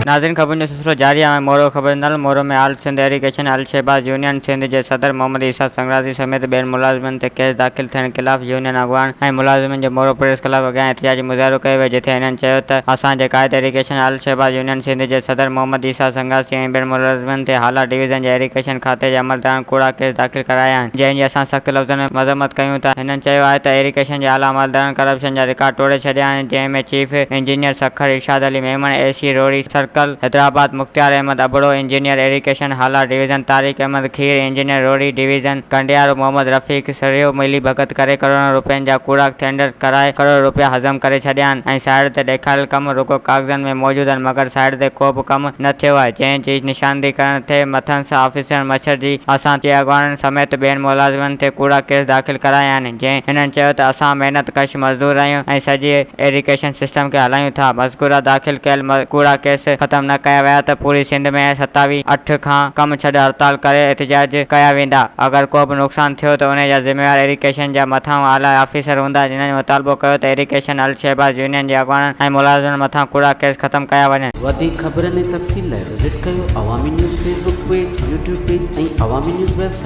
नाज़रीन, ख़बरुनि जो सिलसिलो जारी आहे। मोरो ख़बर नालो मोरो में हाल सिंध एरिगेशन अलशहबाज यूनियन सिंध जे सदर मोहम्मद ईसा संगरासी समेत ॿियनि मुलाज़िमनि ते केस दाख़िल थियण ख़िलाफ़ यूनियन अॻवान ऐं मुलाज़िमनि जे मोरो प्रेस क्लब अॻियां एहतिजाजी मुज़ाहिरो कयो वियो, जिथे हिननि चयो त असांजे क़ाइद एरिगेशन अलशहबाज यूनियन सिंध जे सदर मोहम्मद ईसा संगरासी ऐं ॿियनि मुलाज़िमनि ते हाला डिवीज़न जे एरिगेशन खाते जे अमलदारनि कूड़ा केस दाख़िल कराया आहिनि, जंहिंजी असां सख़्त लफ़्ज़नि में मज़म्मत कयूं था। हिननि चयो आहे त एरिगेशन जे आला अमलदारनि करप्शन जा रिकॉर्ड तोड़े छॾिया आहिनि, जंहिं में chief engineer Sukkur Irshad Ali Memon SE Rohri circle Hyderabad, Mukhtiar Ahmed Abro engineer irrigation Hala division, Tariq Ahmed Khir engineer रोड़ी डिवीज़न, कंडियारो मोहम्मद रफ़ीक सरियो मिली भगत करे करोड़ों रुपयनि जा कूड़ा टेंडर कराए करोड़ रुपया हज़म करे छॾिया आहिनि ऐं साइड ते ॾेखारियल कम रुगो कागज़नि में मौजूद आहिनि, मगर साइड ते को बि कमु न थियो आहे, जंहिं जी निशानदी करण ते मथंस ऑफिसर मच्छर जी असां जे अॻवाननि समेत ॿियनि मुलाज़िमनि ते कूड़ा केस दाख़िल कराया आहिनि। जंहिं हिननि चयो त असां महिनत कश मज़दूर आहियूं ऐं सॼे एरिगेशन सिस्टम खे हलायूं था। मज़कूरा दाख़िल कयल कूड़ा केस ख़त्म न कया विया त पूरी सिंध में 27/8 खां कम छॾ हड़ताल करे एहतिजाज कया वेंदा। अगर को बि नुक़सान थियो त उन जा ज़िम्मेवार एरिगेशन जा मथां आला ऑफिसर हूंदा, जिन्हनि मुतालबो कयो त एरिगेशन अलशहबाज यूनियन जे अॻवाननि ऐं मुलाज़िमनि मथां कूड़ा केस ख़त्म कया वञनि। वधीक ख़बरनि ऐं तफ़सील लाइ विज़िट कयो अवामी news Facebook page, YouTube page ऐं अवामी न्यूज़ वेबसाइट।